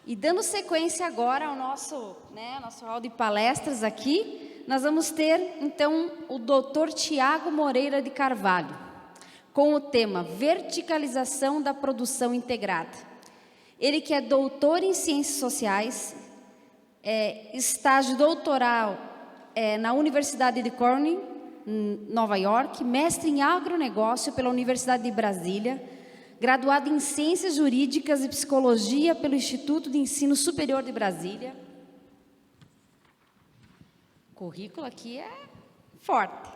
E dando sequência agora ao nosso hall de palestras aqui, nós vamos ter, então, o Dr. Tiago Moreira de Carvalho, com o tema Verticalização da Produção Integrada. Ele que é doutor em Ciências Sociais, estágio doutoral na Universidade de Cornell, Nova York, mestre em agronegócio pela Universidade de Brasília, graduado em Ciências Jurídicas e Psicologia pelo Instituto de Ensino Superior de Brasília. O currículo aqui é forte.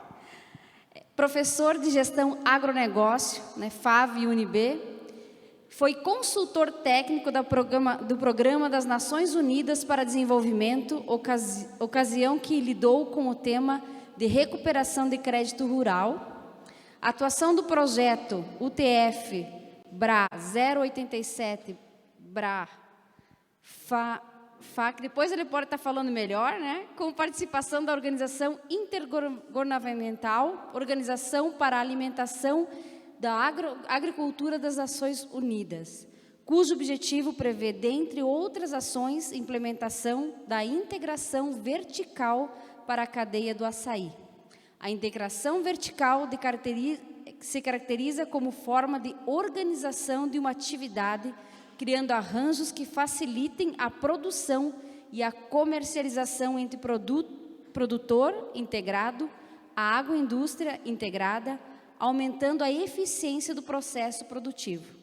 Professor de Gestão Agronegócio, FAV e UNB. Foi consultor técnico do Programa das Nações Unidas para Desenvolvimento, ocasião que lidou com o tema de recuperação de crédito rural. Atuação do projeto UTF BRA 087 BRA FAC, depois ele pode estar falando melhor, com participação da Organização Intergovernamental, Organização para a Alimentação da Agricultura das Nações Unidas, cujo objetivo prevê, dentre outras ações, implementação da integração vertical para a cadeia do açaí. A integração vertical se caracteriza como forma de organização de uma atividade, criando arranjos que facilitem a produção e a comercialização entre produtor integrado, a agroindústria integrada, aumentando a eficiência do processo produtivo.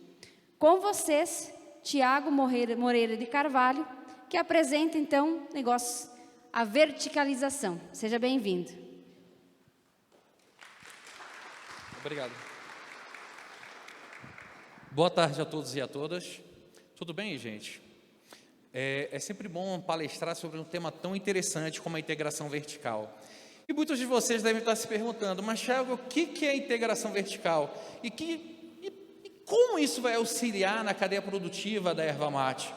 Com vocês, Tiago Moreira de Carvalho, que apresenta, então, a verticalização. Seja bem-vindo. Obrigado. Boa tarde a todos e a todas. Tudo bem, gente? É sempre bom palestrar sobre um tema tão interessante como a integração vertical. E muitos de vocês devem estar se perguntando, mas Thiago, o que é integração vertical? E como isso vai auxiliar na cadeia produtiva da erva mate?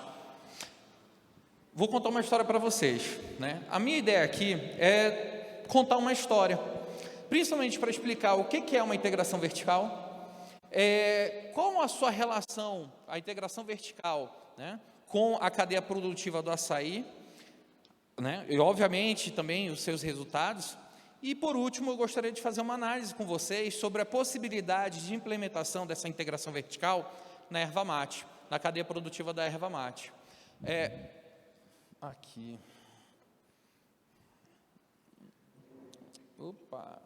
Vou contar uma história para vocês, A minha ideia aqui é contar uma história, principalmente para explicar o que é uma integração vertical, qual a sua relação, a integração vertical, com a cadeia produtiva do açaí, e obviamente também os seus resultados. E por último, eu gostaria de fazer uma análise com vocês sobre a possibilidade de implementação dessa integração vertical na erva mate, na cadeia produtiva da erva mate. Aqui. Opa.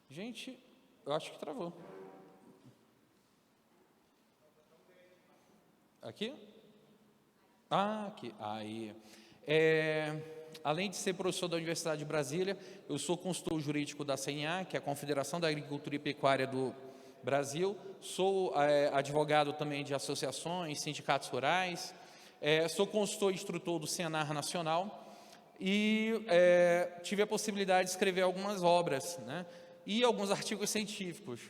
Gente, eu acho que travou. Aqui? Aqui. Aí. Além de ser professor da Universidade de Brasília, eu sou consultor jurídico da CNA, que é a Confederação da Agricultura e Pecuária do Brasil. Sou advogado também de associações, sindicatos rurais. Sou consultor e instrutor do Senar Nacional. E tive a possibilidade de escrever algumas obras, e alguns artigos científicos.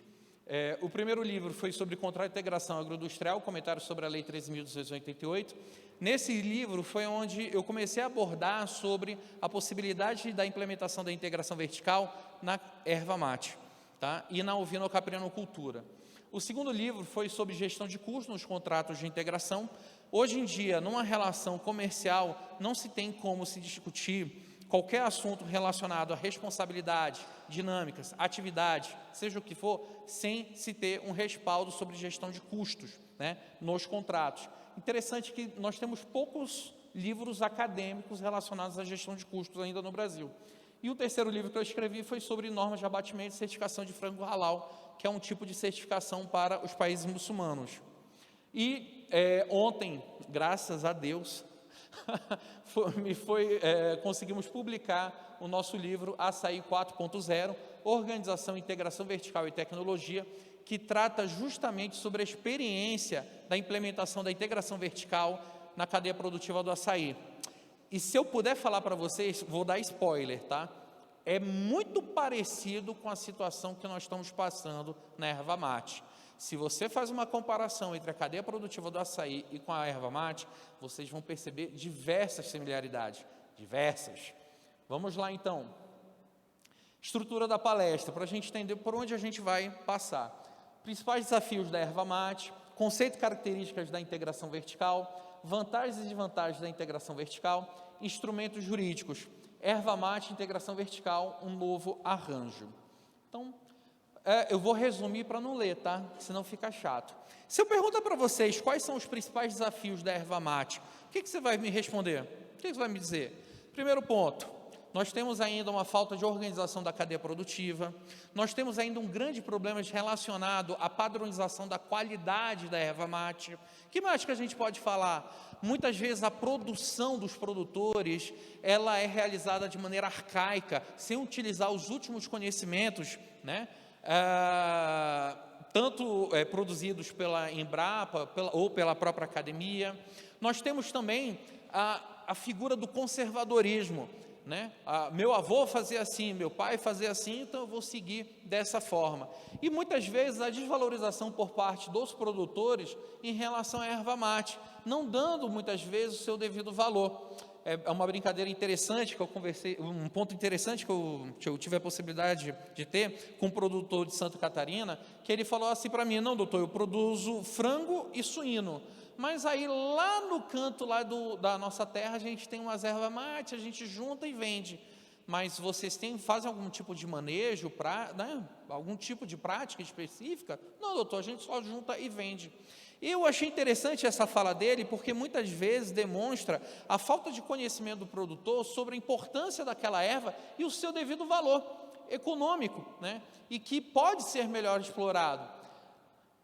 O primeiro livro foi sobre controle de integração agroindustrial, comentário sobre a Lei 13.288. Nesse livro foi onde eu comecei a abordar sobre a possibilidade da implementação da integração vertical na erva mate, e na ovino-caprinocultura. O segundo livro foi sobre gestão de custos nos contratos de integração. Hoje em dia, numa relação comercial, não se tem como se discutir qualquer assunto relacionado à responsabilidade, dinâmicas, atividade, seja o que for, sem se ter um respaldo sobre gestão de custos, nos contratos. Interessante que nós temos poucos livros acadêmicos relacionados à gestão de custos ainda no Brasil. E o terceiro livro que eu escrevi foi sobre normas de abatimento e certificação de frango halal, que é um tipo de certificação para os países muçulmanos. E ontem, graças a Deus, conseguimos publicar o nosso livro Açaí 4.0, Organização, Integração Vertical e Tecnologia, que trata justamente sobre a experiência da implementação da integração vertical na cadeia produtiva do açaí. E se eu puder falar para vocês, vou dar spoiler, é muito parecido com a situação que nós estamos passando na erva mate. Se você faz uma comparação entre a cadeia produtiva do açaí e com a erva mate, vocês vão perceber diversas similaridades, diversas. Vamos lá então. Estrutura da palestra, para a gente entender por onde a gente vai passar. Principais desafios da erva mate, conceito e características da integração vertical, vantagens e desvantagens da integração vertical, instrumentos jurídicos, erva mate, integração vertical, um novo arranjo. Então, eu vou resumir para não ler, tá? Senão fica chato. Se eu perguntar para vocês quais são os principais desafios da erva mate, o que você vai me responder? O que você vai me dizer? Primeiro ponto, nós temos ainda uma falta de organização da cadeia produtiva, nós temos ainda um grande problema relacionado à padronização da qualidade da erva mate. Que mais que a gente pode falar? Muitas vezes a produção dos produtores, ela é realizada de maneira arcaica, sem utilizar os últimos conhecimentos, né? Tanto produzidos pela Embrapa ou pela própria academia. Nós temos também a figura do conservadorismo, né? Meu avô fazia assim, meu pai fazia assim, então eu vou seguir dessa forma. E muitas vezes a desvalorização por parte dos produtores em relação à erva mate, não dando muitas vezes o seu devido valor. É uma brincadeira interessante que eu conversei, um ponto interessante que eu tive a possibilidade de ter com um produtor de Santa Catarina, que ele falou assim para mim: não, doutor, eu produzo frango e suíno, mas aí lá no canto lá da nossa terra a gente tem umas erva mate, a gente junta e vende. Mas vocês fazem algum tipo de manejo, né, algum tipo de prática específica? Não, doutor, a gente só junta e vende. Eu achei interessante essa fala dele, porque muitas vezes demonstra a falta de conhecimento do produtor sobre a importância daquela erva e o seu devido valor econômico, né, e que pode ser melhor explorado.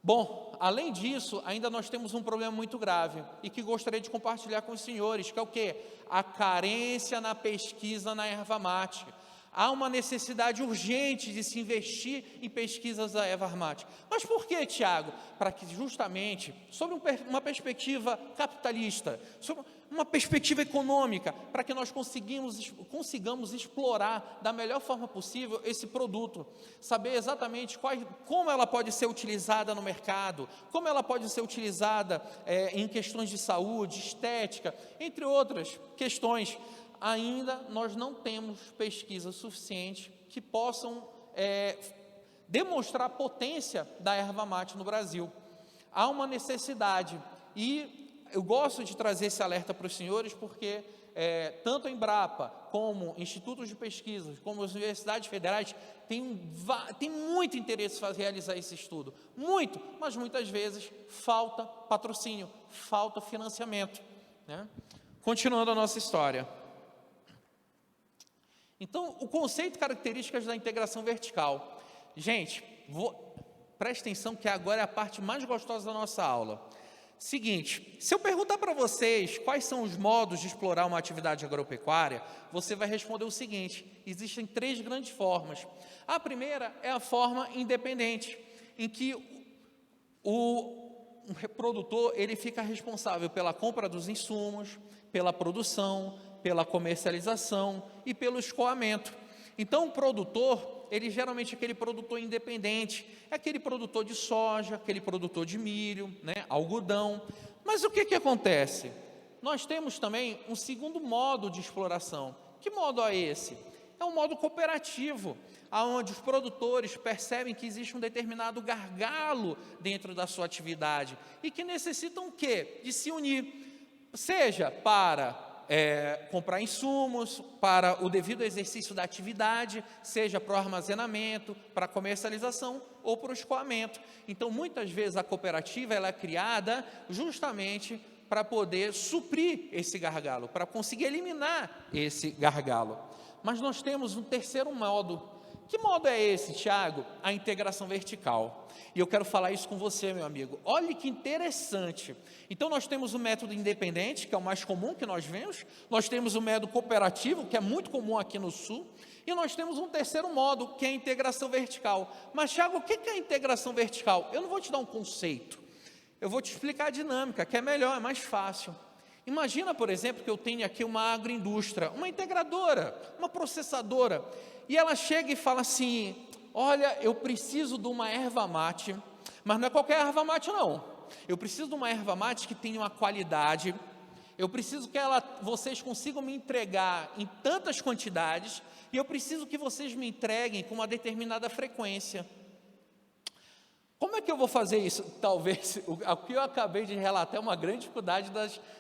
Bom, além disso, ainda nós temos um problema muito grave e que gostaria de compartilhar com os senhores, que é o quê? A carência na pesquisa na erva mate. Há uma necessidade urgente de se investir em pesquisas da erva mate. Mas por que, Tiago? Para que justamente, sobre uma perspectiva capitalista, sobre uma perspectiva econômica, para que nós consigamos explorar da melhor forma possível esse produto, saber exatamente como ela pode ser utilizada no mercado, como ela pode ser utilizada em questões de saúde, estética, entre outras questões. Ainda nós não temos pesquisas suficientes que possam demonstrar a potência da erva mate no Brasil. Há uma necessidade, e eu gosto de trazer esse alerta para os senhores, porque tanto a Embrapa, como institutos de pesquisa, como as universidades federais, têm muito interesse em realizar esse estudo, muito, mas muitas vezes falta patrocínio, falta financiamento, né? Continuando a nossa história. Então, o conceito e características da integração vertical. Gente, preste atenção que agora é a parte mais gostosa da nossa aula. Seguinte, se eu perguntar para vocês quais são os modos de explorar uma atividade agropecuária, você vai responder o seguinte: existem 3 grandes formas. A primeira é a forma independente, em que o produtor ele fica responsável pela compra dos insumos, pela produção, pela comercialização e pelo escoamento. Então, o produtor, ele geralmente é aquele produtor independente, é aquele produtor de soja, aquele produtor de milho, né, algodão. Mas o que acontece? Nós temos também um segundo modo de exploração. Que modo é esse? É um modo cooperativo, onde os produtores percebem que existe um determinado gargalo dentro da sua atividade e que necessitam o quê? De se unir, seja para comprar insumos, para o devido exercício da atividade, seja para o armazenamento, para a comercialização ou para o escoamento. Então, muitas vezes a cooperativa ela é criada justamente para poder suprir esse gargalo, para conseguir eliminar esse gargalo. Mas nós temos um terceiro modo. Que modo é esse, Tiago? A integração vertical. E eu quero falar isso com você, meu amigo. Olha que interessante. Então, nós temos o método independente, que é o mais comum que nós vemos. Nós temos o método cooperativo, que é muito comum aqui no Sul. E nós temos um terceiro modo, que é a integração vertical. Mas, Tiago, o que é a integração vertical? Eu não vou te dar um conceito. Eu vou te explicar a dinâmica, que é melhor, é mais fácil. Imagina, por exemplo, que eu tenho aqui uma agroindústria, uma integradora, uma processadora, e ela chega e fala assim: olha, eu preciso de uma erva mate, mas não é qualquer erva mate não, eu preciso de uma erva mate que tenha uma qualidade, eu preciso que vocês consigam me entregar em tantas quantidades, e eu preciso que vocês me entreguem com uma determinada frequência. Como é que eu vou fazer isso? Talvez, o que eu acabei de relatar é uma grande dificuldade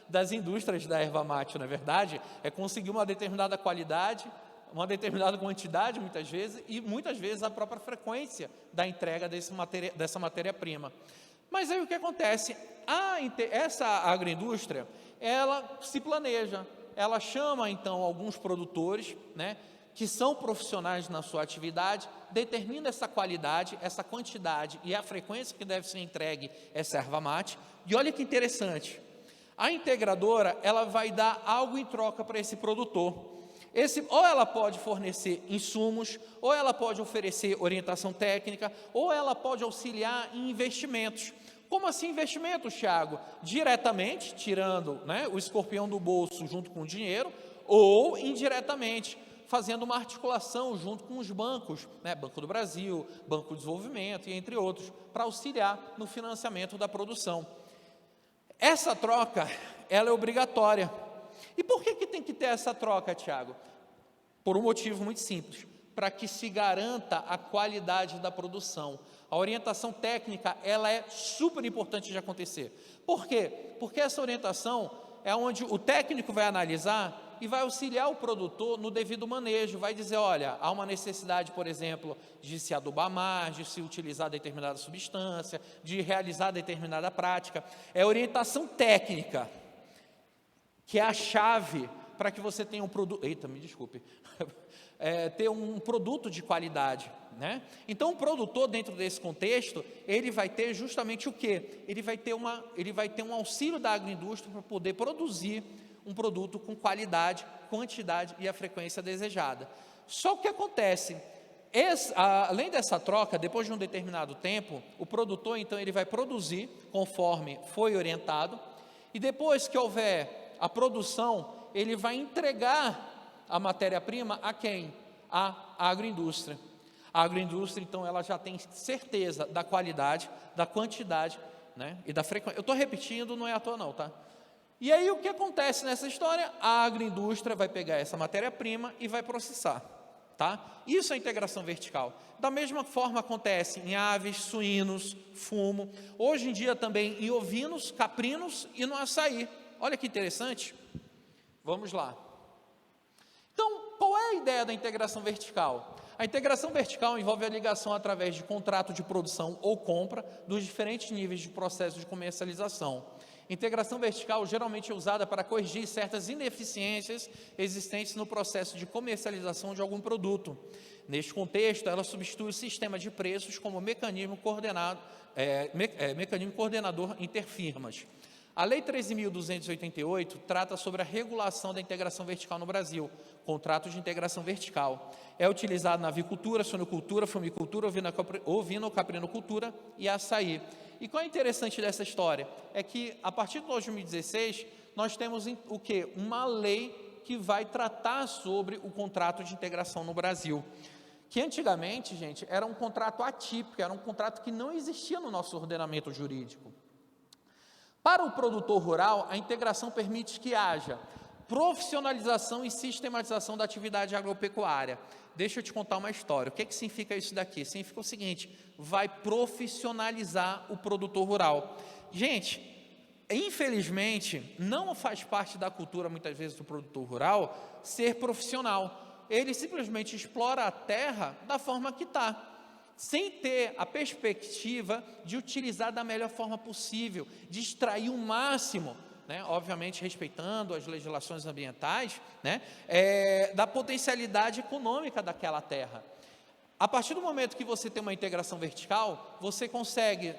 das indústrias da erva mate, não é verdade? É conseguir uma determinada qualidade, uma determinada quantidade, muitas vezes a própria frequência da entrega dessa matéria-prima. Mas aí o que acontece? Essa agroindústria, ela se planeja, ela chama então alguns produtores, né, que são profissionais na sua atividade, determina essa qualidade, essa quantidade e a frequência que deve ser entregue essa erva mate. E olha que interessante, a integradora, ela vai dar algo em troca para esse produtor. Ou ela pode fornecer insumos, ou ela pode oferecer orientação técnica, ou ela pode auxiliar em investimentos. Como assim investimentos, Thiago? Diretamente, tirando, né, o escorpião do bolso junto com o dinheiro, ou indiretamente, fazendo uma articulação junto com os bancos, né, Banco do Brasil, Banco de Desenvolvimento e entre outros, para auxiliar no financiamento da produção. Essa troca, ela é obrigatória. E por que tem que ter essa troca, Tiago? Por um motivo muito simples, para que se garanta a qualidade da produção. A orientação técnica, ela é super importante de acontecer. Por quê? Porque essa orientação é onde o técnico vai analisar e vai auxiliar o produtor no devido manejo, vai dizer, olha, há uma necessidade, por exemplo, de se adubar mais, de se utilizar determinada substância, de realizar determinada prática. É orientação técnica, que é a chave para que você tenha um produto, ter um produto de qualidade, né? Então, o produtor, dentro desse contexto, ele vai ter justamente o quê? Ele vai ter um auxílio da agroindústria para poder produzir um produto com qualidade, quantidade e a frequência desejada. Só o que acontece, além dessa troca, depois de um determinado tempo, o produtor, então, ele vai produzir conforme foi orientado, e depois que houver a produção, ele vai entregar a matéria-prima a quem? A agroindústria. A agroindústria, então, ela já tem certeza da qualidade, da quantidade, né, e da frequência. Eu estou repetindo, não é à toa não, tá? E aí o que acontece nessa história? A agroindústria vai pegar essa matéria-prima e vai processar, tá? Isso é integração vertical. Da mesma forma acontece em aves, suínos, fumo, hoje em dia também em ovinos, caprinos e no açaí. Olha que interessante. Vamos lá. Então, qual é a ideia da integração vertical? A integração vertical envolve a ligação através de contrato de produção ou compra dos diferentes níveis de processo de comercialização. Integração vertical geralmente é usada para corrigir certas ineficiências existentes no processo de comercialização de algum produto. Neste contexto, ela substitui o sistema de preços como mecanismo coordenador interfirmas. A Lei 13.288 trata sobre a regulação da integração vertical no Brasil, contrato de integração vertical. É utilizado na avicultura, suinocultura, fumicultura, ovino-caprinocultura e açaí. E qual é interessante dessa história? É que, a partir de 2016, nós temos o quê? Uma lei que vai tratar sobre o contrato de integração no Brasil. Que antigamente, gente, era um contrato atípico, era um contrato que não existia no nosso ordenamento jurídico. Para o produtor rural, a integração permite que haja profissionalização e sistematização da atividade agropecuária. Deixa eu te contar uma história. O que significa isso daqui? Significa o seguinte: vai profissionalizar o produtor rural. Gente, infelizmente, não faz parte da cultura, muitas vezes, do produtor rural ser profissional. Ele simplesmente explora a terra da forma que está, sem ter a perspectiva de utilizar da melhor forma possível, de extrair o máximo, né, obviamente respeitando as legislações ambientais, né, da potencialidade econômica daquela terra. A partir do momento que você tem uma integração vertical, você consegue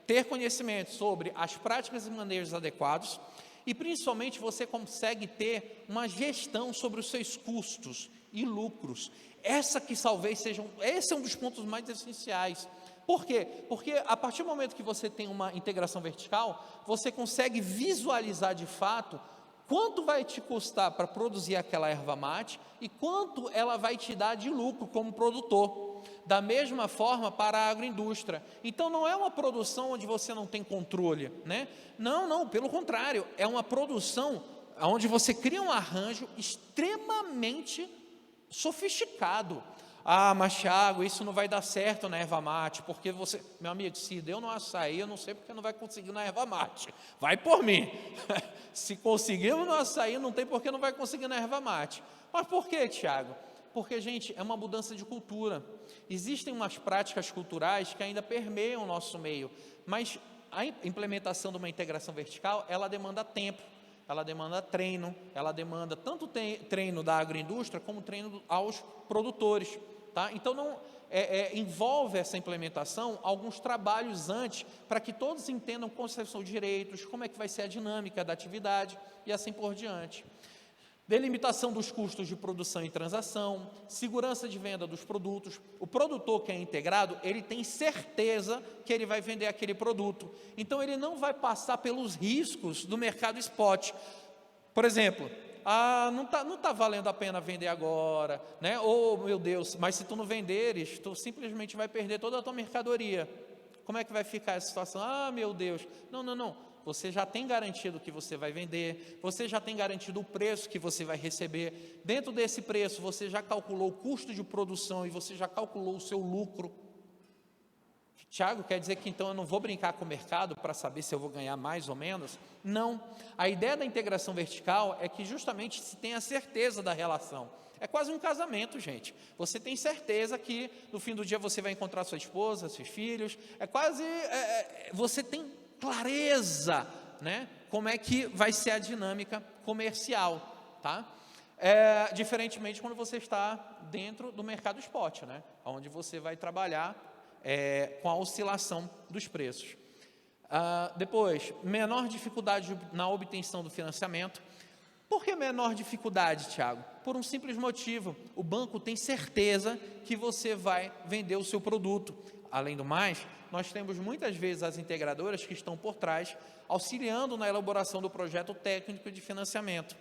ter conhecimento sobre as práticas e manejos adequados e, principalmente, você consegue ter uma gestão sobre os seus custos e lucros. Esse é um dos pontos mais essenciais. Por quê? Porque a partir do momento que você tem uma integração vertical, você consegue visualizar de fato quanto vai te custar para produzir aquela erva mate e quanto ela vai te dar de lucro como produtor. Da mesma forma para a agroindústria. Então não é uma produção onde você não tem controle, né? Não, pelo contrário, é uma produção onde você cria um arranjo extremamente sofisticado, Ah, mas Thiago, isso não vai dar certo na erva mate, porque você, meu amigo, se deu no açaí, eu não sei porque não vai conseguir na erva mate, vai por mim. Se conseguimos no açaí, não tem porque não vai conseguir na erva mate. Mas por quê, Thiago? Porque, gente, é uma mudança de cultura. Existem umas práticas culturais que ainda permeiam o nosso meio, mas a implementação de uma integração vertical, ela demanda tempo, ela demanda treino, ela demanda tanto treino da agroindústria como treino aos produtores, tá? Então, envolve essa implementação alguns trabalhos antes, para que todos entendam concessão de direitos, como é que vai ser a dinâmica da atividade e assim por diante. Delimitação dos custos de produção e transação, segurança de venda dos produtos. O produtor que é integrado, ele tem certeza que ele vai vender aquele produto. Então, ele não vai passar pelos riscos do mercado spot. Por exemplo, não tá valendo a pena vender agora, né? Oh, meu Deus, mas se tu não venderes, tu simplesmente vai perder toda a tua mercadoria. Como é que vai ficar essa situação? Ah, meu Deus. Não. Você já tem garantido que você vai vender, você já tem garantido o preço que você vai receber. Dentro desse preço, você já calculou o custo de produção e você já calculou o seu lucro. Tiago, quer dizer que então eu não vou brincar com o mercado para saber se eu vou ganhar mais ou menos? Não. A ideia da integração vertical é que justamente se tenha certeza da relação. É quase um casamento, gente. Você tem certeza que no fim do dia você vai encontrar sua esposa, seus filhos. Você tem clareza, né? Como é que vai ser a dinâmica comercial, tá? Diferentemente quando você está dentro do mercado spot, né? Onde você vai trabalhar com a oscilação dos preços. Depois, menor dificuldade na obtenção do financiamento. Por que menor dificuldade, Thiago? Por um simples motivo, o banco tem certeza que você vai vender o seu produto. Além do mais, nós temos muitas vezes as integradoras que estão por trás, auxiliando na elaboração do projeto técnico de financiamento.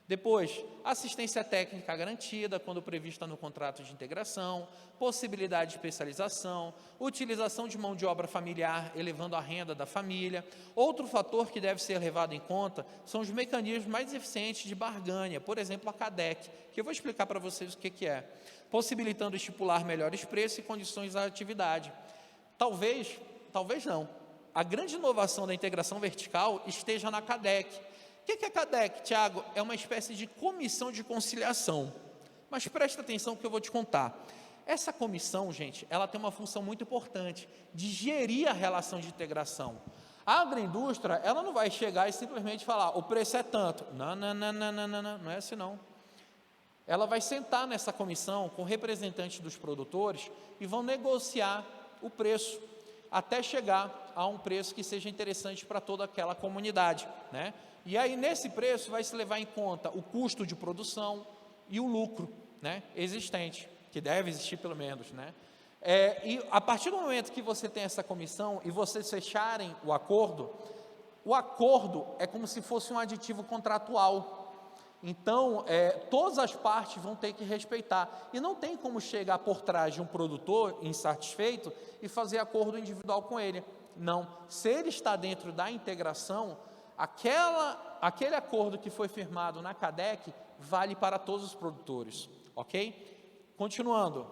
Depois, assistência técnica garantida, quando prevista no contrato de integração, possibilidade de especialização, utilização de mão de obra familiar, elevando a renda da família. Outro fator que deve ser levado em conta são os mecanismos mais eficientes de barganha, por exemplo, a CADEC, que eu vou explicar para vocês o que é, possibilitando estipular melhores preços e condições da atividade. Talvez não. A grande inovação da integração vertical esteja na CADEC. O que é a CADEC, Tiago? É uma espécie de comissão de conciliação. Mas presta atenção que eu vou te contar. Essa comissão, gente, ela tem uma função muito importante de gerir a relação de integração. A agroindústria, ela não vai chegar e simplesmente falar, o preço é tanto. Não é assim não. Ela vai sentar nessa comissão com representantes dos produtores e vão negociar o preço, até chegar a um preço que seja interessante para toda aquela comunidade, né? E aí, nesse preço, vai se levar em conta o custo de produção e o lucro, né, existente, que deve existir pelo menos, né? E a partir do momento que você tem essa comissão e vocês fecharem o acordo é como se fosse um aditivo contratual. Então, todas as partes vão ter que respeitar. E não tem como chegar por trás de um produtor insatisfeito e fazer acordo individual com ele. Não. Se ele está dentro da integração, aquele acordo que foi firmado na CADEC vale para todos os produtores, ok? Continuando.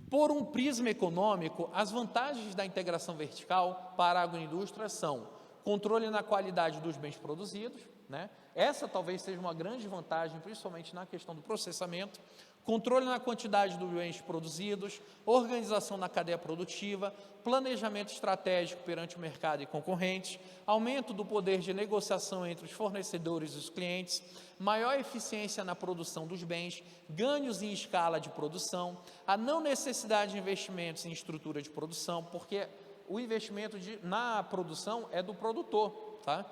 Por um prisma econômico, as vantagens da integração vertical para a agroindústria são controle na qualidade dos bens produzidos, né? Essa talvez seja uma grande vantagem, principalmente na questão do processamento, controle na quantidade dos bens produzidos, organização na cadeia produtiva, planejamento estratégico perante o mercado e concorrentes, aumento do poder de negociação entre os fornecedores e os clientes, maior eficiência na produção dos bens, ganhos em escala de produção, a não necessidade de investimentos em estrutura de produção, porque o investimento na produção é do produtor, tá?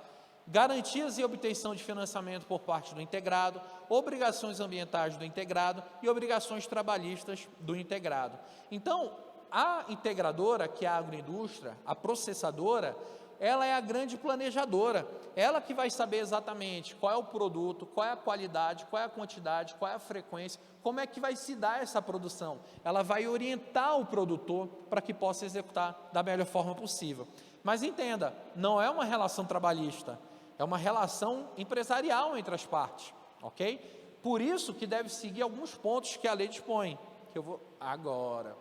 Garantias e obtenção de financiamento por parte do integrado, obrigações ambientais do integrado e obrigações trabalhistas do integrado. Então, a integradora, que é a agroindústria, a processadora, ela é a grande planejadora, ela que vai saber exatamente qual é o produto, qual é a qualidade, qual é a quantidade, qual é a frequência, como é que vai se dar essa produção. Ela vai orientar o produtor para que possa executar da melhor forma possível. Mas entenda, não é uma relação trabalhista, é uma relação empresarial entre as partes, ok? Por isso que deve seguir alguns pontos que a lei dispõe, que eu vou agora.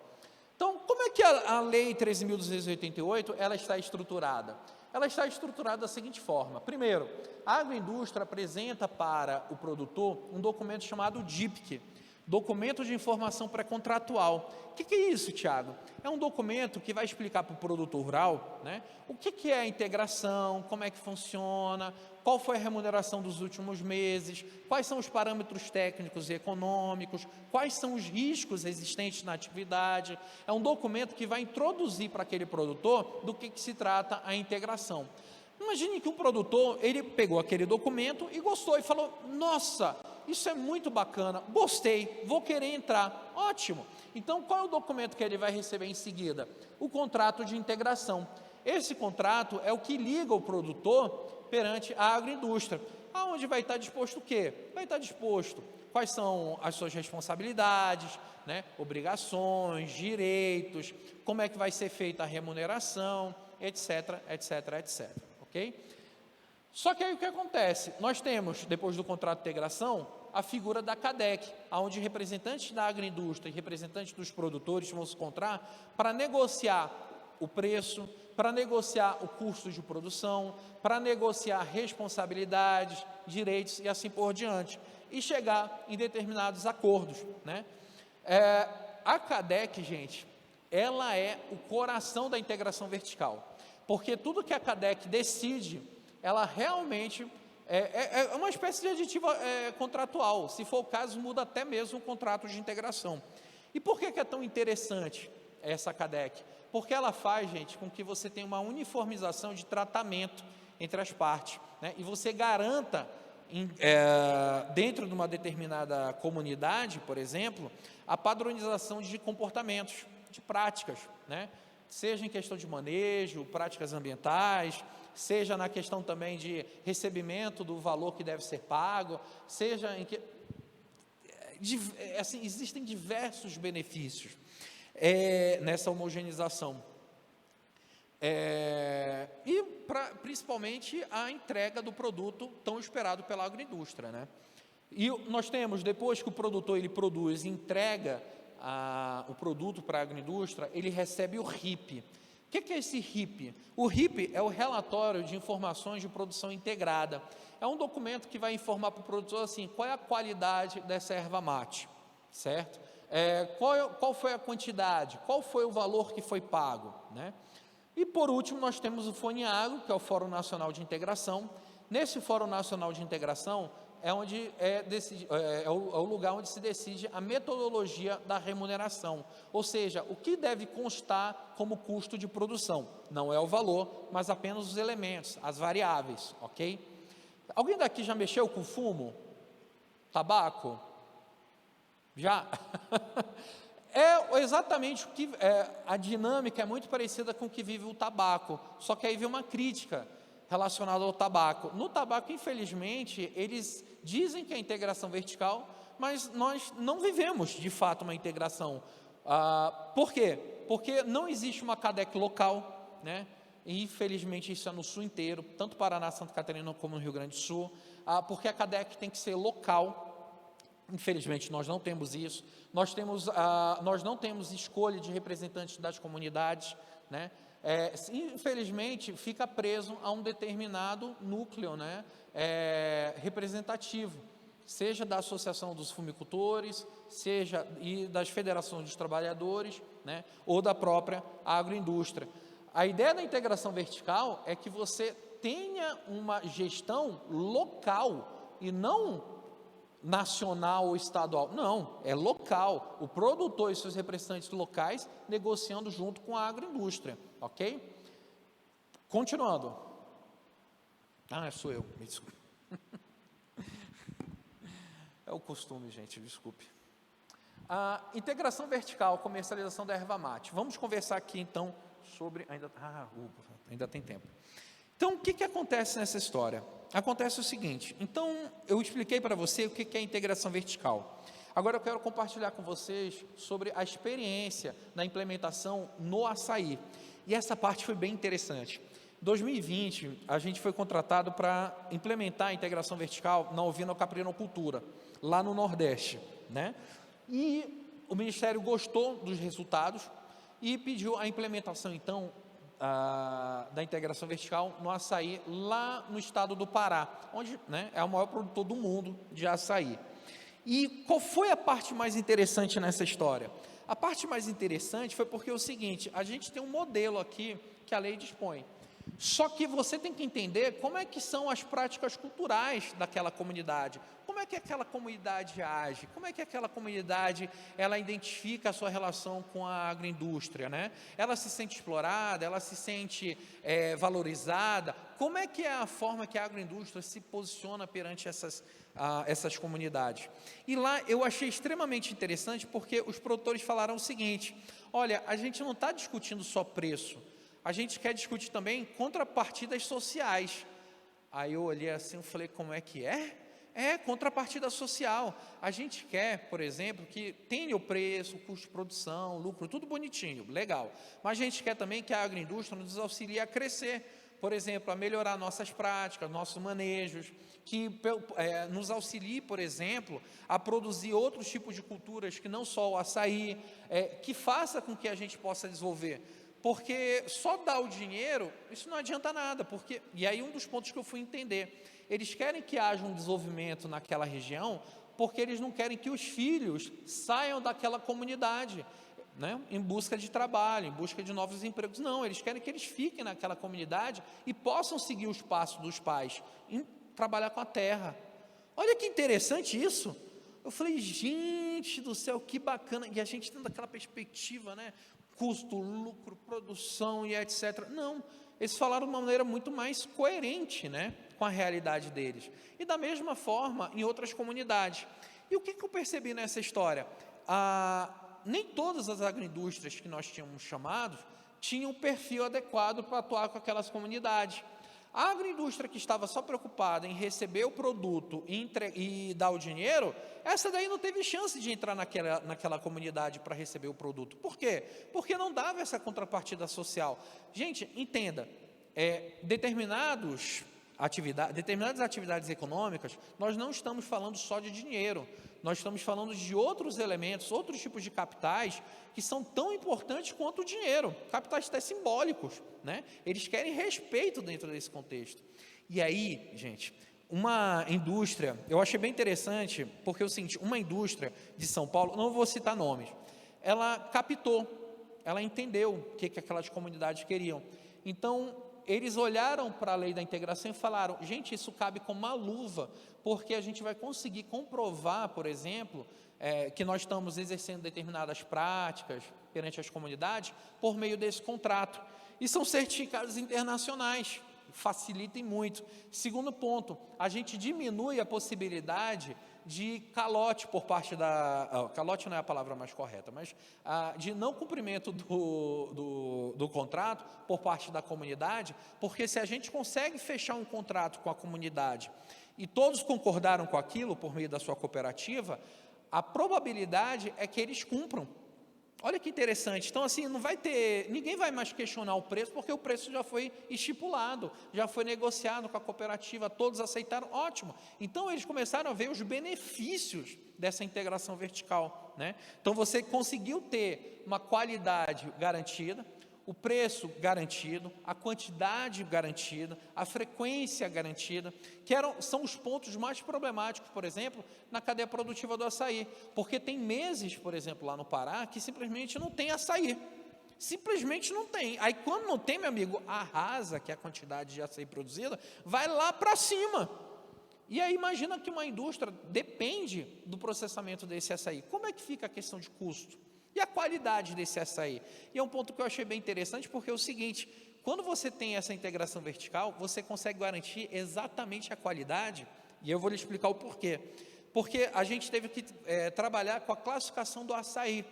Então, como é que a Lei 13.288, ela está estruturada? Ela está estruturada da seguinte forma. Primeiro, a agroindústria apresenta para o produtor um documento chamado DIPC, Documento de Informação Pré-Contratual. O que é isso, Tiago? É um documento que vai explicar para o produtor rural, né, o que é a integração, como é que funciona, qual foi a remuneração dos últimos meses, quais são os parâmetros técnicos e econômicos, quais são os riscos existentes na atividade. É um documento que vai introduzir para aquele produtor do que se trata a integração. Imagine que um produtor, ele pegou aquele documento e gostou e falou: nossa, isso é muito bacana, gostei, vou querer entrar. Ótimo. Então, qual é o documento que ele vai receber em seguida? O contrato de integração. Esse contrato é o que liga o produtor perante a agroindústria. Aonde vai estar disposto o quê? Vai estar disposto quais são as suas responsabilidades, né, obrigações, direitos, como é que vai ser feita a remuneração, etc, etc, etc. Ok? Só que aí o que acontece? Nós temos, depois do contrato de integração, a figura da CADEC, onde representantes da agroindústria e representantes dos produtores vão se encontrar para negociar o preço, para negociar o custo de produção, para negociar responsabilidades, direitos e assim por diante, e chegar em determinados acordos, né? A CADEC, gente, ela é o coração da integração vertical, porque tudo que a CADEC decide, ela realmente é uma espécie de aditivo contratual. Se for o caso, muda até mesmo o contrato de integração. E por que é tão interessante essa CADEC? Porque ela faz, gente, com que você tenha uma uniformização de tratamento entre as partes, né? E você garanta, dentro de uma determinada comunidade, por exemplo, a padronização de comportamentos, de práticas, né? Seja em questão de manejo, práticas ambientais, seja na questão também de recebimento do valor que deve ser pago, seja em que... assim, existem diversos benefícios nessa homogeneização. E principalmente a entrega do produto tão esperado pela agroindústria, né? E nós temos, depois que o produtor ele produz e entrega o produto para a agroindústria, ele recebe o RIP. O que é esse RIP? O RIP é o Relatório de Informações de Produção Integrada. É um documento que vai informar para o produtor assim, qual é a qualidade dessa erva mate, certo? Qual foi a quantidade, qual foi o valor que foi pago, né? E por último nós temos o FONIAGRO, que é o Fórum Nacional de Integração. Nesse Fórum Nacional de Integração é o lugar onde se decide a metodologia da remuneração, ou seja, o que deve constar como custo de produção. Não é o valor, mas apenas os elementos, as variáveis, ok? Alguém daqui já mexeu com fumo? Tabaco? Já? Exatamente o que a dinâmica é muito parecida com o que vive o tabaco, só que aí vem uma crítica relacionada ao tabaco. No tabaco, infelizmente, eles dizem que é integração vertical, mas nós não vivemos de fato uma integração. Por quê? Porque não existe uma CADEC local, né? E, infelizmente isso é no sul inteiro, tanto Paraná, Santa Catarina como no Rio Grande do Sul, porque a CADEC tem que ser local. Infelizmente nós não temos isso, nós não temos escolha de representantes das comunidades, né? Infelizmente fica preso a um determinado núcleo, né? Representativo, seja da Associação dos Fumicultores, seja das Federações dos Trabalhadores, né? Ou da própria agroindústria. A ideia da integração vertical é que você tenha uma gestão local e não nacional ou estadual. Não, é local. O produtor e seus representantes locais negociando junto com a agroindústria, ok? Continuando. Sou eu, me desculpe. É o costume, gente, desculpe. A integração vertical, comercialização da erva mate. Vamos conversar aqui então sobre... Ainda tem tempo. Então, o que acontece nessa história? Acontece o seguinte, então, eu expliquei para você o que é integração vertical. Agora eu quero compartilhar com vocês sobre a experiência da implementação no açaí. E essa parte foi bem interessante. 2020, a gente foi contratado para implementar a integração vertical na ovinocaprinocultura, lá no Nordeste, né? E o Ministério gostou dos resultados e pediu a implementação, então, da integração vertical no açaí, lá no estado do Pará, onde, né, é o maior produtor do mundo de açaí. E qual foi a parte mais interessante nessa história? A parte mais interessante foi porque é o seguinte: a gente tem um modelo aqui que a lei dispõe. Só que você tem que entender como é que são as práticas culturais daquela comunidade, como é que aquela comunidade age, como é que aquela comunidade ela identifica a sua relação com a agroindústria, né? Ela se sente explorada, ela se sente valorizada, como é que é a forma que a agroindústria se posiciona perante essas comunidades. E lá eu achei extremamente interessante porque os produtores falaram o seguinte: olha, a gente não está discutindo só preço, a gente quer discutir também contrapartidas sociais. Aí eu olhei assim e falei: como é que é? É, contrapartida social. A gente quer, por exemplo, que tenha o preço, o custo de produção, lucro, tudo bonitinho, legal. Mas a gente quer também que a agroindústria nos auxilie a crescer, por exemplo, a melhorar nossas práticas, nossos manejos, que nos auxilie, por exemplo, a produzir outros tipos de culturas que não só o açaí, que faça com que a gente possa desenvolver. Porque só dar o dinheiro, isso não adianta nada, e aí um dos pontos que eu fui entender, eles querem que haja um desenvolvimento naquela região, porque eles não querem que os filhos saiam daquela comunidade, né, em busca de trabalho, em busca de novos empregos. Não, eles querem que eles fiquem naquela comunidade e possam seguir os passos dos pais, em trabalhar com a terra. Olha que interessante isso. Eu falei: gente do céu, que bacana. E a gente tendo aquela perspectiva, né, custo, lucro, produção e etc. Não, eles falaram de uma maneira muito mais coerente, né, com a realidade deles. E da mesma forma em outras comunidades. E o que eu percebi nessa história? Nem todas as agroindústrias que nós tínhamos chamado tinham um perfil adequado para atuar com aquelas comunidades. A agroindústria que estava só preocupada em receber o produto e dar o dinheiro, essa daí não teve chance de entrar naquela comunidade para receber o produto. Por quê? Porque não dava essa contrapartida social. Gente, entenda, determinadas atividades econômicas, nós não estamos falando só de dinheiro, nós estamos falando de outros elementos, outros tipos de capitais que são tão importantes quanto o dinheiro, capitais até simbólicos, né? Eles querem respeito dentro desse contexto. E aí, gente, uma indústria, eu achei bem interessante, porque é o seguinte: uma indústria de São Paulo, não vou citar nomes, ela captou, ela entendeu o que aquelas comunidades queriam. Então, eles olharam para a lei da integração e falaram: gente, isso cabe como uma luva, porque a gente vai conseguir comprovar, por exemplo, que nós estamos exercendo determinadas práticas perante as comunidades por meio desse contrato. E são certificados internacionais, facilitem muito. Segundo ponto, a gente diminui a possibilidade de calote por parte calote não é a palavra mais correta, mas de não cumprimento do contrato por parte da comunidade, porque se a gente consegue fechar um contrato com a comunidade e todos concordaram com aquilo por meio da sua cooperativa, a probabilidade é que eles cumpram. Olha que interessante. Então, assim, ninguém vai mais questionar o preço, porque o preço já foi estipulado, já foi negociado com a cooperativa, todos aceitaram, ótimo. Então, eles começaram a ver os benefícios dessa integração vertical, né? Então, você conseguiu ter uma qualidade garantida, o preço garantido, a quantidade garantida, a frequência garantida, que são os pontos mais problemáticos, por exemplo, na cadeia produtiva do açaí, porque tem meses, por exemplo, lá no Pará, que simplesmente não tem açaí, simplesmente não tem. Aí quando não tem, meu amigo, arrasa, que é a quantidade de açaí produzida, vai lá para cima. E aí imagina que uma indústria depende do processamento desse açaí. Como é que fica a questão de custo? E a qualidade desse açaí? E é um ponto que eu achei bem interessante, porque é o seguinte: quando você tem essa integração vertical, você consegue garantir exatamente a qualidade, e eu vou lhe explicar o porquê. Porque a gente teve que trabalhar com a classificação do açaí.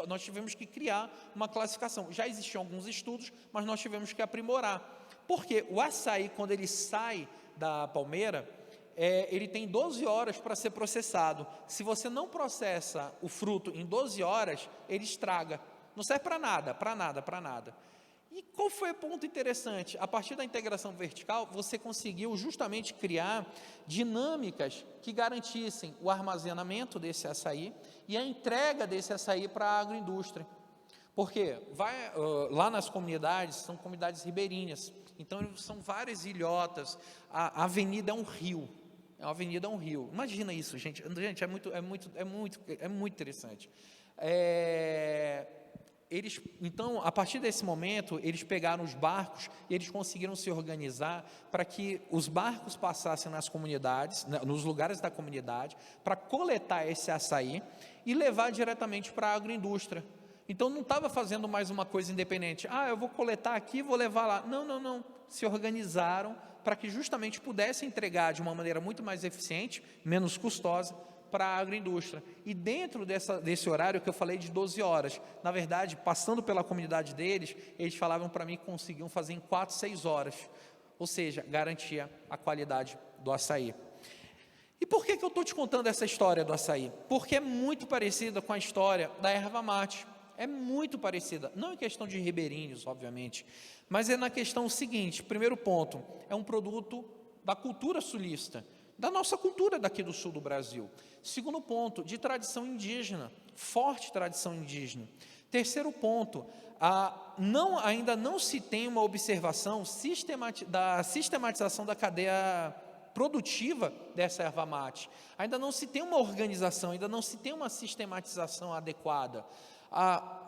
Nós tivemos que criar uma classificação. Já existiam alguns estudos, mas nós tivemos que aprimorar. Porque o açaí, quando ele sai da palmeira, ele tem 12 horas para ser processado. Se você não processa o fruto em 12 horas, ele estraga. Não serve para nada, para nada, para nada. E qual foi o ponto interessante? A partir da integração vertical, você conseguiu justamente criar dinâmicas que garantissem o armazenamento desse açaí e a entrega desse açaí para a agroindústria. Porque lá nas comunidades, são comunidades ribeirinhas, então são várias ilhotas, a avenida é um rio. A avenida é um rio. Imagina isso, gente. Gente, é muito interessante. Então, a partir desse momento, eles pegaram os barcos e eles conseguiram se organizar para que os barcos passassem nas comunidades, nos lugares da comunidade, para coletar esse açaí e levar diretamente para a agroindústria. Então, não estava fazendo mais uma coisa independente. Eu vou coletar aqui e vou levar lá. Não. Se organizaram para que justamente pudesse entregar de uma maneira muito mais eficiente, menos custosa, para a agroindústria. E dentro desse horário que eu falei de 12 horas, na verdade, passando pela comunidade deles, eles falavam para mim que conseguiam fazer em 4, 6 horas. Ou seja, garantia a qualidade do açaí. E por que eu estou te contando essa história do açaí? Porque é muito parecida com a história da erva mate. É muito parecida, não em questão de ribeirinhos, obviamente, mas é na questão seguinte: primeiro ponto, é um produto da cultura sulista, da nossa cultura daqui do sul do Brasil. Segundo ponto, de tradição indígena, forte tradição indígena. Terceiro ponto, ainda não se tem uma observação da sistematização da cadeia produtiva dessa erva mate. Ainda não se tem uma organização, ainda não se tem uma sistematização adequada.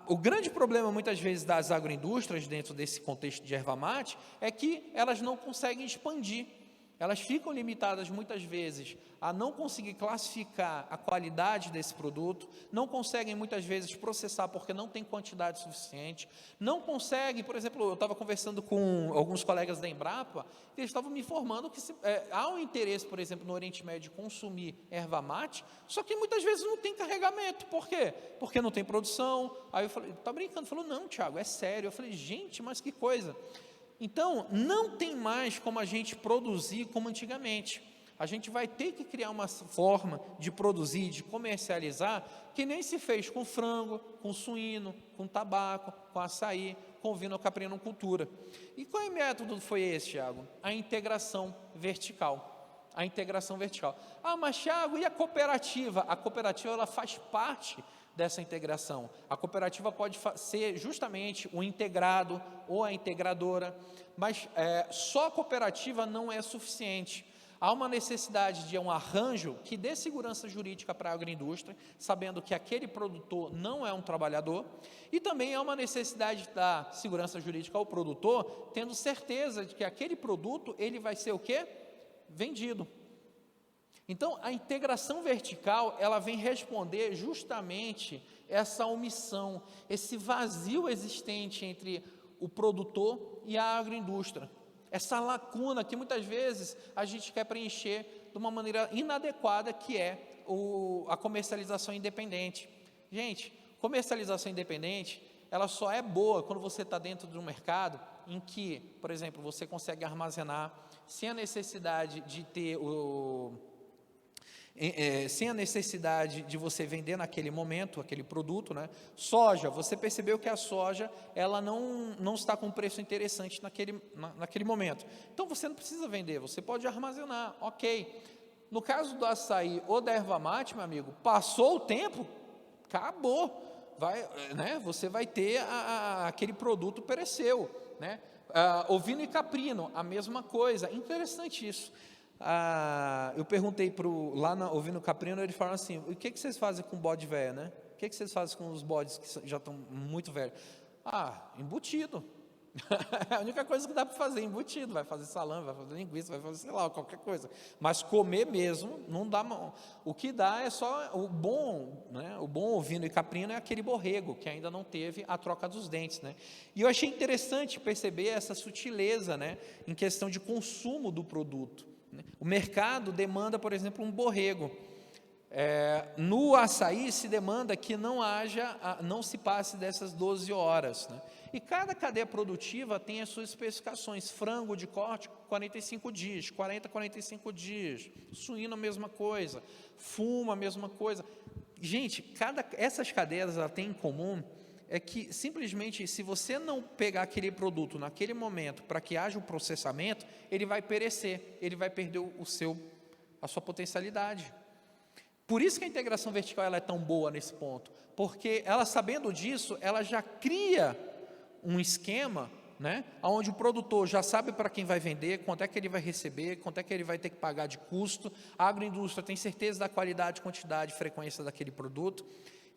O grande problema, muitas vezes, das agroindústrias, dentro desse contexto de erva mate, é que elas não conseguem expandir. Elas ficam limitadas, muitas vezes, a não conseguir classificar a qualidade desse produto, não conseguem, muitas vezes, processar porque não tem quantidade suficiente, não conseguem, por exemplo, eu estava conversando com alguns colegas da Embrapa, e eles estavam me informando que há um interesse, por exemplo, no Oriente Médio, de consumir erva mate, só que muitas vezes não tem carregamento. Por quê? Porque não tem produção. Aí eu falei, está brincando? Ele falou, não, Tiago, é sério. Eu falei, gente, mas que coisa. Então, não tem mais como a gente produzir como antigamente. A gente vai ter que criar uma forma de produzir, de comercializar, que nem se fez com frango, com suíno, com tabaco, com açaí, com vinocaprinocultura. E qual método foi esse, Tiago? A integração vertical. A integração vertical. Mas Tiago, e a cooperativa? A cooperativa, ela faz parte dessa integração. A cooperativa pode ser justamente o integrado ou a integradora, mas só a cooperativa não é suficiente. Há uma necessidade de um arranjo que dê segurança jurídica para a agroindústria, sabendo que aquele produtor não é um trabalhador, e também há uma necessidade da segurança jurídica ao produtor, tendo certeza de que aquele produto, ele vai ser o quê? Vendido. Então, a integração vertical, ela vem responder justamente essa omissão, esse vazio existente entre o produtor e a agroindústria. Essa lacuna que muitas vezes a gente quer preencher de uma maneira inadequada, que é a comercialização independente. Gente, comercialização independente, ela só é boa quando você está dentro de um mercado em que, por exemplo, você consegue armazenar sem a necessidade de ter sem a necessidade de você vender naquele momento, aquele produto, né? Soja, você percebeu que a soja, ela não está com um preço interessante naquele momento. Então, você não precisa vender, você pode armazenar, ok. No caso do açaí ou da erva mate, meu amigo, passou o tempo, acabou. Você vai ter aquele produto pereceu, né? Ovino e caprino, a mesma coisa. Interessante isso. Eu perguntei lá na Ovino Caprino, eles falaram assim, o que vocês fazem com bode velho, né? O que vocês fazem com os bodes que já estão muito velhos? Embutido. A única coisa que dá para fazer, embutido. Vai fazer salame, vai fazer linguiça, vai fazer, sei lá, qualquer coisa. Mas comer mesmo, não dá mão. O que dá é só o bom, né? O bom ovino e caprino é aquele borrego, que ainda não teve a troca dos dentes, né? E eu achei interessante perceber essa sutileza, né? Em questão de consumo do produto. O mercado demanda, por exemplo, um borrego. No açaí se demanda que não se passe dessas 12 horas. Né? E cada cadeia produtiva tem as suas especificações. Frango de corte, 45 dias, 40, 45 dias. Suíno, a mesma coisa. Fumo, a mesma coisa. Gente, essas cadeias ela tem em comum é que simplesmente se você não pegar aquele produto naquele momento para que haja o processamento, ele vai perecer, ele vai perder a sua potencialidade. Por isso que a integração vertical ela é tão boa nesse ponto, porque ela, sabendo disso, ela já cria um esquema, né, onde o produtor já sabe para quem vai vender, quanto é que ele vai receber, quanto é que ele vai ter que pagar de custo, a agroindústria tem certeza da qualidade, quantidade, frequência daquele produto.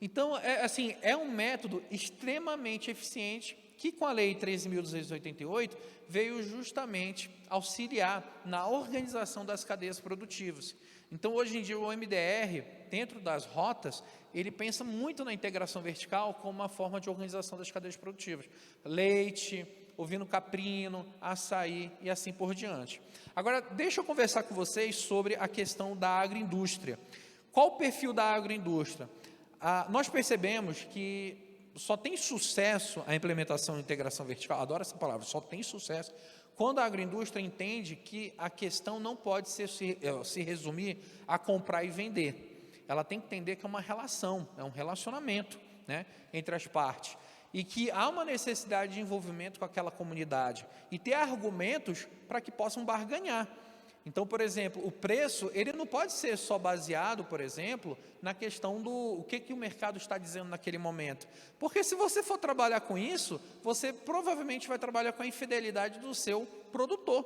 Então, é um método extremamente eficiente que com a Lei 13.288 veio justamente auxiliar na organização das cadeias produtivas. Então, hoje em dia, o MDR, dentro das rotas, ele pensa muito na integração vertical como uma forma de organização das cadeias produtivas. Leite, ovino caprino, açaí e assim por diante. Agora, deixa eu conversar com vocês sobre a questão da agroindústria. Qual o perfil da agroindústria? Nós percebemos que só tem sucesso a implementação da integração vertical, adoro essa palavra, só tem sucesso, quando a agroindústria entende que a questão não pode se resumir a comprar e vender. Ela tem que entender que é uma relação, é um relacionamento, né, entre as partes. E que há uma necessidade de envolvimento com aquela comunidade e ter argumentos para que possam barganhar. Então, por exemplo, o preço, ele não pode ser só baseado, por exemplo, na questão do o que o mercado está dizendo naquele momento. Porque se você for trabalhar com isso, você provavelmente vai trabalhar com a infidelidade do seu produtor.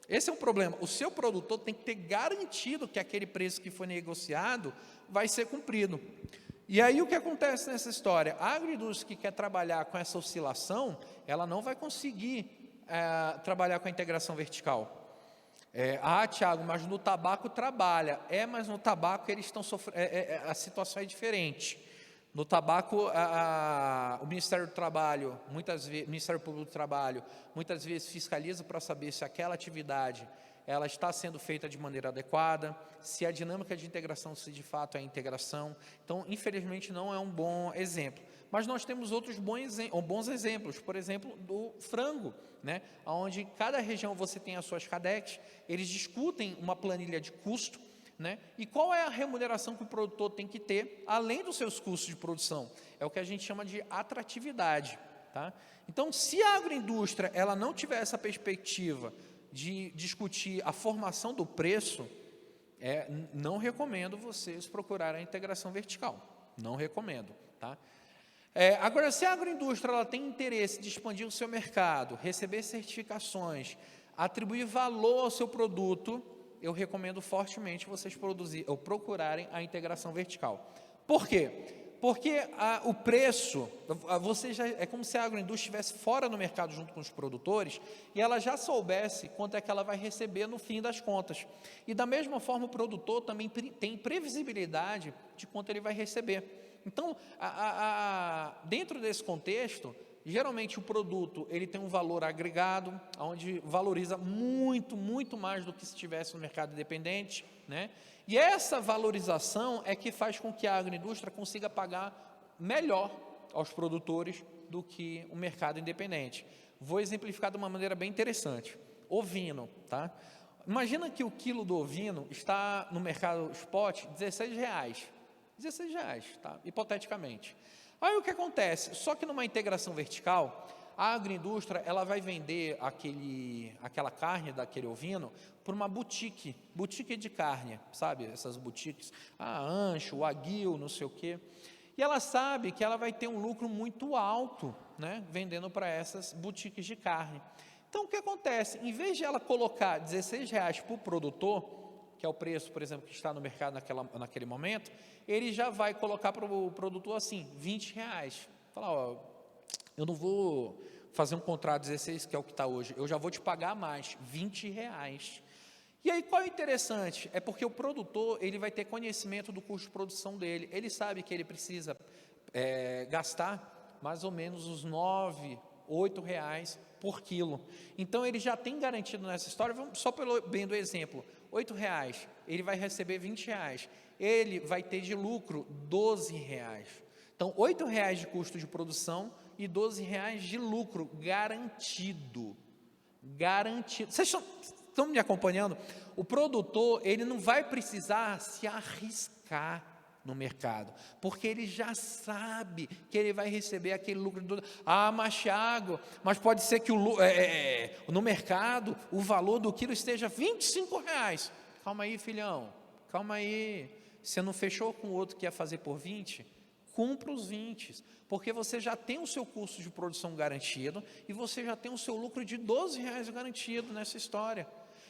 Esse é um problema. O seu produtor tem que ter garantido que aquele preço que foi negociado vai ser cumprido. E aí o que acontece nessa história? A agroindústria que quer trabalhar com essa oscilação, ela não vai conseguir trabalhar com a integração vertical. Tiago, mas no tabaco trabalha. Mas no tabaco eles estão sofrendo, a situação é diferente. No tabaco, o Ministério do Trabalho, Ministério Público do Trabalho, muitas vezes fiscaliza para saber se aquela atividade ela está sendo feita de maneira adequada, se a dinâmica de integração, se de fato é integração. Então, infelizmente, não é um bom exemplo. Mas nós temos outros bons exemplos, por exemplo, do frango, né? Onde cada região você tem as suas CADECs, eles discutem uma planilha de custo, né? E qual é a remuneração que o produtor tem que ter, além dos seus custos de produção? É o que a gente chama de atratividade. Tá? Então, se a agroindústria ela não tiver essa perspectiva de discutir a formação do preço, não recomendo vocês procurarem a integração vertical. Não recomendo. Tá? Agora, se a agroindústria ela tem interesse de expandir o seu mercado, receber certificações, atribuir valor ao seu produto, eu recomendo fortemente vocês procurarem a integração vertical. Por quê? Porque o preço, é como se a agroindústria estivesse fora no mercado junto com os produtores e ela já soubesse quanto é que ela vai receber no fim das contas. E da mesma forma o produtor também tem previsibilidade de quanto ele vai receber. Então, dentro desse contexto, geralmente o produto ele tem um valor agregado, onde valoriza muito, muito mais do que se estivesse no mercado independente, né? E essa valorização é que faz com que a agroindústria consiga pagar melhor aos produtores do que o mercado independente. Vou exemplificar de uma maneira bem interessante. Ovino, tá? Imagina que o quilo do ovino está no mercado spot R$16. R$16, tá? Hipoteticamente. Aí o que acontece? Só que numa integração vertical, a agroindústria ela vai vender aquela carne daquele ovino por uma boutique de carne, sabe? Essas boutiques, Ancho, Wagyu, não sei o quê. E ela sabe que ela vai ter um lucro muito alto, né? Vendendo para essas boutiques de carne. Então o que acontece? Em vez de ela colocar R$16 para o produtor, que é o preço, por exemplo, que está no mercado naquele momento, ele já vai colocar para o produtor assim, R$20. Falar, eu não vou fazer um contrato 16, que é o que está hoje, eu já vou te pagar mais, R$20. E aí, qual é o interessante? É porque o produtor, ele vai ter conhecimento do custo de produção dele, ele sabe que ele precisa gastar mais ou menos uns R$9, R$8 por quilo. Então, ele já tem garantido nessa história, só pelo bem do exemplo, R$8, ele vai receber R$20, ele vai ter de lucro R$12. Então, R$8 de custo de produção e R$12 de lucro garantido. Garantido. Vocês estão me acompanhando? O produtor, ele não vai precisar se arriscar no mercado, porque ele já sabe que ele vai receber aquele lucro. Mas Thiago, mas pode ser que no mercado o valor do quilo esteja R$25. Calma aí, filhão, calma aí. Você não fechou com o outro que ia fazer por 20? Cumpra os 20, porque você já tem o seu custo de produção garantido e você já tem o seu lucro de R$12 garantido nessa história.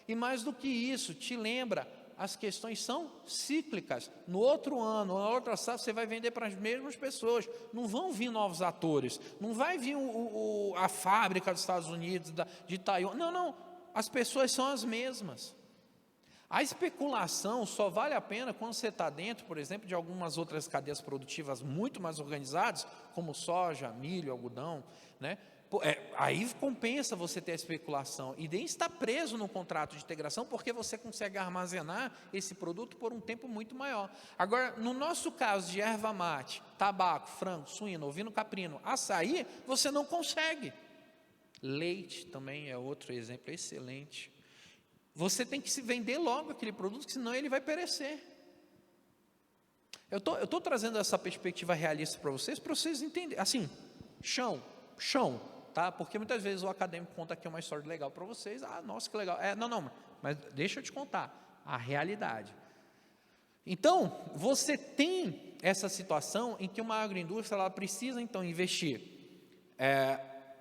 E mais do que isso, te lembra, as questões são cíclicas. No outro ano, na outra safra, você vai vender para as mesmas pessoas. Não vão vir novos atores. Não vai vir a fábrica dos Estados Unidos, de Taiwan. Não. As pessoas são as mesmas. A especulação só vale a pena quando você está dentro, por exemplo, de algumas outras cadeias produtivas muito mais organizadas, como soja, milho, algodão, né? Aí compensa você ter a especulação e nem estar preso no contrato de integração, porque você consegue armazenar esse produto por um tempo muito maior. Agora, no nosso caso de erva mate, tabaco, frango, suíno, ovino caprino, açaí, você não consegue. Leite também é outro exemplo excelente. Você tem que se vender logo aquele produto, senão ele vai perecer. Eu estou trazendo essa perspectiva realista para vocês entenderem. Assim, chão, tá? Porque muitas vezes o acadêmico conta aqui uma história legal para vocês. Nossa, que legal. Não, mas deixa eu te contar a realidade. Então, você tem essa situação em que uma agroindústria ela precisa, então, investir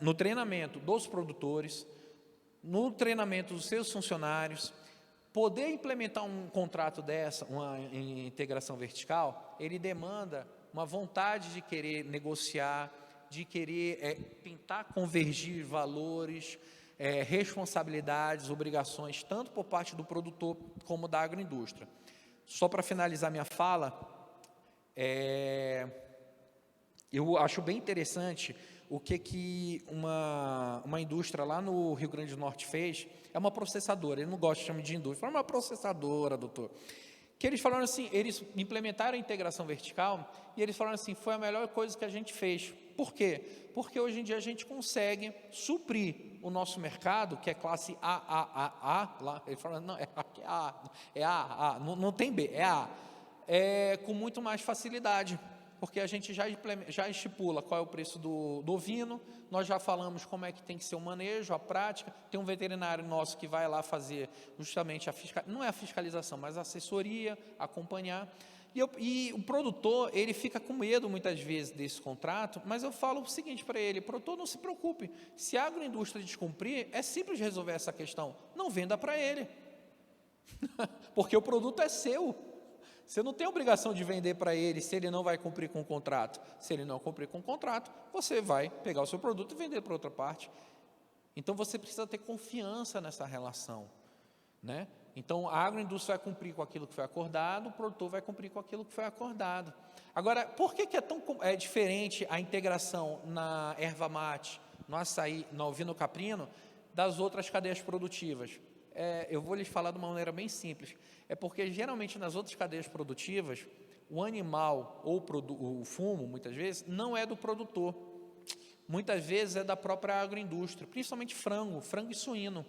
no treinamento dos produtores, no treinamento dos seus funcionários. Poder implementar um contrato uma integração vertical, ele demanda uma vontade de querer negociar, de querer tentar convergir valores, responsabilidades, obrigações, tanto por parte do produtor como da agroindústria. Só para finalizar minha fala, eu acho bem interessante o que uma indústria lá no Rio Grande do Norte fez. É uma processadora, ele não gosta de chamar de indústria, fala uma processadora, doutor. Que eles falaram assim, eles implementaram a integração vertical e eles falaram assim, foi a melhor coisa que a gente fez. Por quê? Porque hoje em dia a gente consegue suprir o nosso mercado, que é classe A, lá, ele falou, não, é A, não tem B, é A, com muito mais facilidade, porque a gente já estipula qual é o preço do ovino, nós já falamos como é que tem que ser o manejo, a prática, tem um veterinário nosso que vai lá fazer justamente não é a fiscalização, mas a assessoria, acompanhar, e o produtor, ele fica com medo muitas vezes desse contrato, mas eu falo o seguinte para ele, produtor, não se preocupe, se a agroindústria descumprir, é simples resolver essa questão, não venda para ele, porque o produto é seu, você não tem obrigação de vender para ele se ele não vai cumprir com o contrato, se ele não cumprir com o contrato, você vai pegar o seu produto e vender para outra parte, então você precisa ter confiança nessa relação, né? Então, a agroindústria vai cumprir com aquilo que foi acordado, o produtor vai cumprir com aquilo que foi acordado. Agora, por que é tão diferente a integração na erva mate, no açaí, no ovino caprino, das outras cadeias produtivas? Eu vou lhes falar de uma maneira bem simples. É porque, geralmente, nas outras cadeias produtivas, o animal ou o fumo, muitas vezes, não é do produtor. Muitas vezes é da própria agroindústria, principalmente frango e suíno.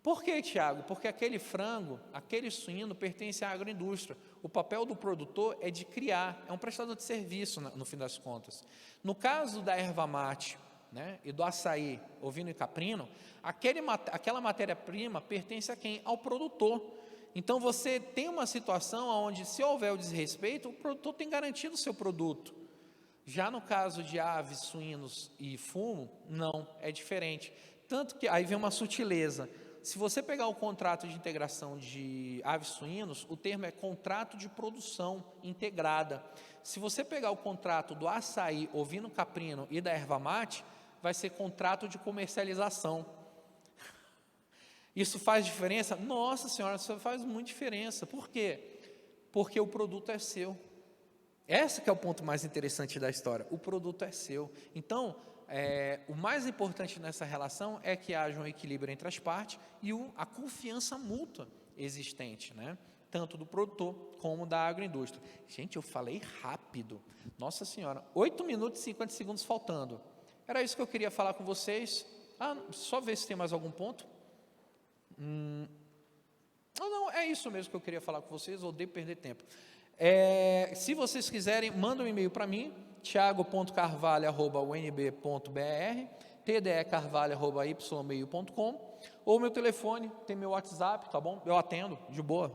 Por que, Tiago? Porque aquele frango, aquele suíno pertence à agroindústria. O papel do produtor é de criar, é um prestador de serviço no fim das contas. No caso da erva mate, né, e do açaí, ovino e caprino, aquela matéria-prima pertence a quem? Ao produtor. Então você tem uma situação onde, se houver o desrespeito, o produtor tem garantido o seu produto. Já no caso de aves, suínos e fumo, não, é diferente. Tanto que aí vem uma sutileza. Se você pegar o contrato de integração de aves suínos, o termo é contrato de produção integrada. Se você pegar o contrato do açaí, ovino caprino e da erva mate, vai ser contrato de comercialização. Isso faz diferença? Nossa senhora, isso faz muita diferença. Por quê? Porque o produto é seu. Esse que é o ponto mais interessante da história. O produto é seu. Então, o mais importante nessa relação é que haja um equilíbrio entre as partes e a confiança mútua existente, né? Tanto do produtor como da agroindústria. Gente, eu falei rápido. Nossa senhora, 8 minutos e 50 segundos faltando. Era isso que eu queria falar com vocês. Só ver se tem mais algum ponto. Não, é isso mesmo que eu queria falar com vocês, odeio perder tempo. Se vocês quiserem, manda um e-mail para mim, thiago.carvalho@unb.br, tdecarvalho@ymeio.com, ou meu telefone, tem meu WhatsApp, tá bom? Eu atendo, de boa,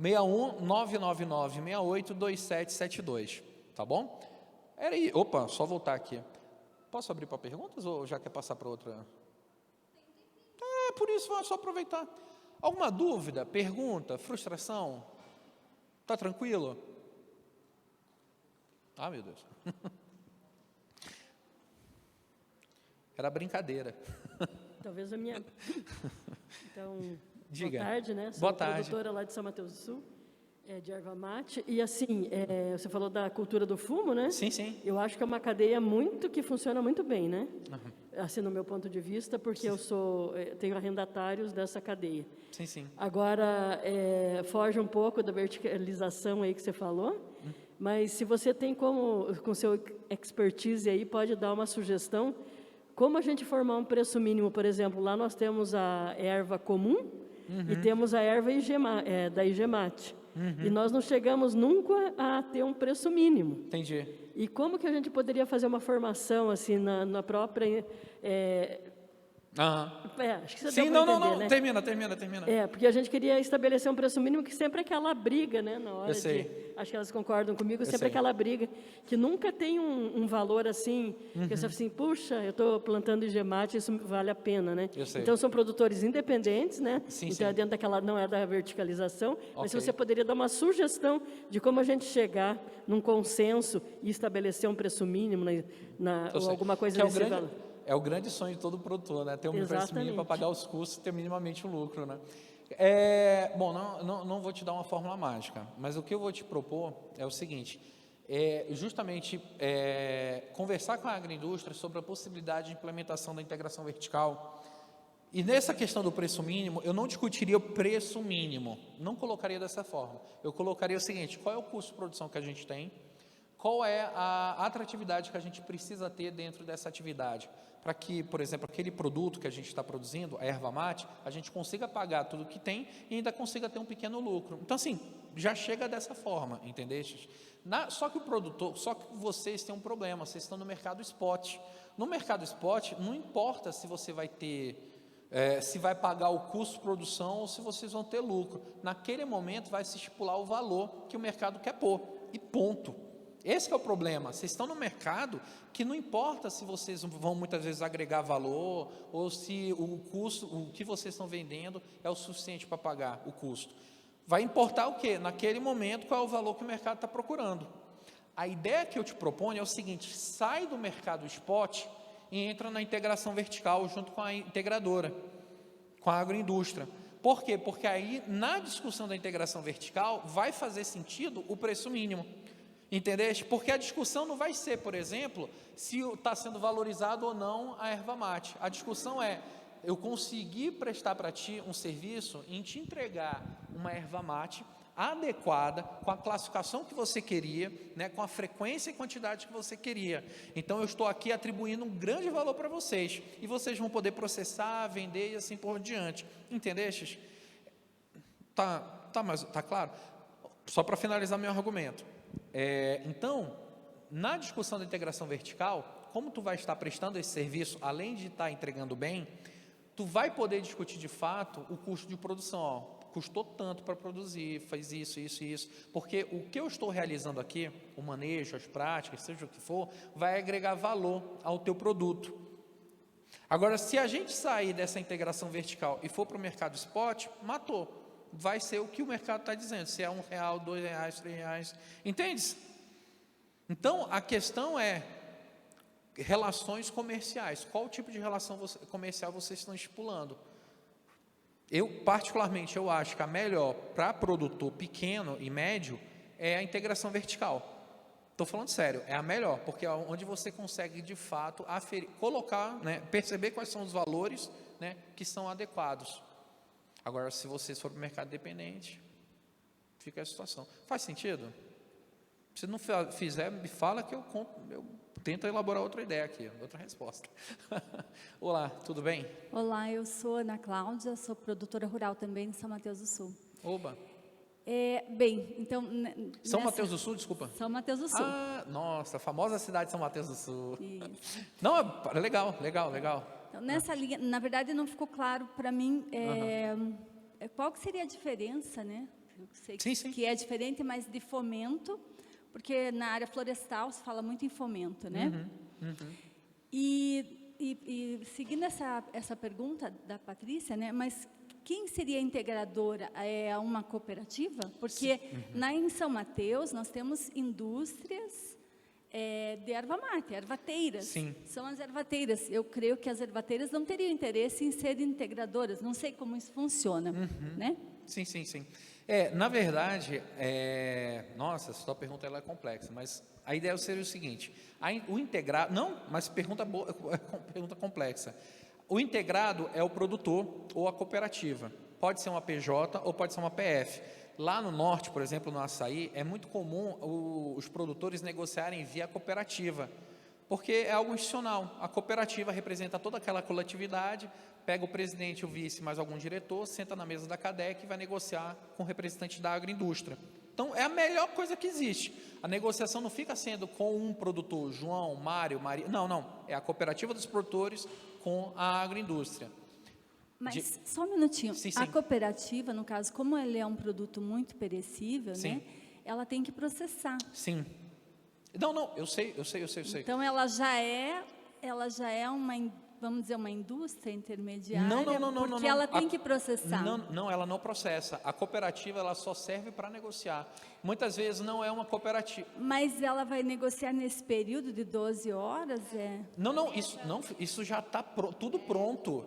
61 999 68 2772, tá bom? Era aí, opa, só voltar aqui. Posso abrir para perguntas ou já quer passar para outra? Por isso, vou só aproveitar. Alguma dúvida, pergunta, frustração? Tá tranquilo? Ah, meu Deus. Era brincadeira. Talvez a minha... Então, Diga. boa tarde, né? Sou Boa tarde. produtora lá de São Mateus do Sul, de erva mate. E assim, você falou da cultura do fumo, né? Sim, sim. Eu acho que é uma cadeia que funciona muito bem, né? Assim, no meu ponto de vista, porque eu tenho arrendatários dessa cadeia. Sim, sim. Agora, foge um pouco da verticalização aí que você falou, mas se você tem com seu expertise aí, pode dar uma sugestão, como a gente formar um preço mínimo, por exemplo, lá nós temos a erva comum e temos a erva da Igemate. E nós não chegamos nunca a ter um preço mínimo. Entendi. E como que a gente poderia fazer uma formação assim na própria... acho que você Sim, deu pra não, entender, né? Termina. Porque a gente queria estabelecer um preço mínimo, que sempre é aquela briga, né? Na hora Eu sei. acho que elas concordam comigo, sempre sei. aquela briga, que nunca tem um valor assim, que você fala assim, puxa, eu estou plantando igemate, isso vale a pena, né? Eu sei. Então, são produtores independentes, né? Sim, então, sim. é dentro daquela, não é da verticalização, mas se Ok. você poderia dar uma sugestão de como a gente chegar num consenso e estabelecer um preço mínimo, ou alguma coisa que desse valor. é o grande sonho de todo produtor, né? Ter um preço mínimo para Exatamente. pagar os custos e ter minimamente um lucro, né? Bom, não vou te dar uma fórmula mágica, mas o que eu vou te propor é o seguinte, justamente conversar com a agroindústria sobre a possibilidade de implementação da integração vertical. E nessa questão do preço mínimo, eu não discutiria o preço mínimo, não colocaria dessa forma. Eu colocaria o seguinte, qual é o custo de produção que a gente tem, qual é a atratividade que a gente precisa ter dentro dessa atividade, para que, por exemplo, aquele produto que a gente está produzindo, a erva mate, a gente consiga pagar tudo que tem e ainda consiga ter um pequeno lucro. Então, assim, já chega dessa forma, entendeste? Só que vocês têm um problema, vocês estão no mercado spot. No mercado spot, não importa se você vai ter, se vai pagar o custo de produção ou se vocês vão ter lucro. Naquele momento vai se estipular o valor que o mercado quer pôr, e ponto. Esse que é o problema, vocês estão no mercado que não importa se vocês vão muitas vezes agregar valor ou se o custo, o que vocês estão vendendo é o suficiente para pagar o custo. Vai importar o quê? Naquele momento, qual é o valor que o mercado está procurando. A ideia que eu te proponho é o seguinte, sai do mercado spot e entra na integração vertical junto com a integradora, com a agroindústria. Por quê? Porque aí, na discussão da integração vertical, vai fazer sentido o preço mínimo. Entendeste? Porque a discussão não vai ser, por exemplo, se está sendo valorizado ou não a erva mate. A discussão é, eu conseguir prestar para ti um serviço em te entregar uma erva mate adequada, com a classificação que você queria, né, com a frequência e quantidade que você queria. Então, eu estou aqui atribuindo um grande valor para vocês, e vocês vão poder processar, vender e assim por diante. Entendestes? Tá claro? Só para finalizar meu argumento. Então, na discussão da integração vertical, como tu vai estar prestando esse serviço, além de estar entregando bem, tu vai poder discutir de fato o custo de produção. Custou tanto para produzir, faz isso, porque o que eu estou realizando aqui, o manejo, as práticas, seja o que for, vai agregar valor ao teu produto. Agora, se a gente sair dessa integração vertical e for para o mercado spot, matou. Vai ser o que o mercado está dizendo, se é R$1, R$2, R$3, entendes? Então, a questão é relações comerciais, qual tipo de relação comercial vocês estão estipulando? Particularmente, eu acho que a melhor para produtor pequeno e médio é a integração vertical. Estou falando sério, é a melhor, porque é onde você consegue, de fato, colocar, né, perceber quais são os valores, né, que são adequados. Agora, se vocês forem para o mercado dependente, fica a situação. Faz sentido? Se não fizer, me fala que eu tento elaborar outra ideia aqui, outra resposta. Olá, tudo bem? Olá, eu sou Ana Cláudia, sou produtora rural também de São Mateus do Sul. Oba! Bem, então... São Mateus do Sul, desculpa. São Mateus do Sul. Ah, nossa, a famosa cidade de São Mateus do Sul. Isso. Não, legal. Então, nessa linha, na verdade, não ficou claro para mim qual que seria a diferença, né? Eu sei Sim. que é diferente, mas de fomento, porque na área florestal se fala muito em fomento, né? E seguindo essa pergunta da Patrícia, né? Mas quem seria a integradora? É uma cooperativa? Porque em São Mateus nós temos indústrias de erva mate, ervateiras. Sim. São as ervateiras. Eu creio que as ervateiras não teriam interesse em ser integradoras. Não sei como isso funciona, né? Sim. Na verdade, nossa, essa sua pergunta ela é complexa, mas a ideia seria o seguinte: o integrado, não, mas pergunta boa, pergunta complexa. O integrado é o produtor ou a cooperativa. Pode ser uma PJ ou pode ser uma PF. Lá no norte, por exemplo, no açaí, é muito comum os produtores negociarem via cooperativa, porque é algo institucional. A cooperativa representa toda aquela coletividade, pega o presidente, o vice, mais algum diretor, senta na mesa da CADEC e vai negociar com o representante da agroindústria. Então, é a melhor coisa que existe. A negociação não fica sendo com um produtor, João, Mário, Maria. Não. É a cooperativa dos produtores com a agroindústria. Mas, só um minutinho. Sim. A cooperativa, no caso, como ele é um produto muito perecível, né? Ela tem que processar. Sim. Não, eu sei. Então, ela já é uma, vamos dizer, uma indústria intermediária, porque ela tem que processar. Não, ela não processa. A cooperativa, ela só serve para negociar. Muitas vezes não é uma cooperativa. Mas ela vai negociar nesse período de 12 horas? Isso já está tudo pronto.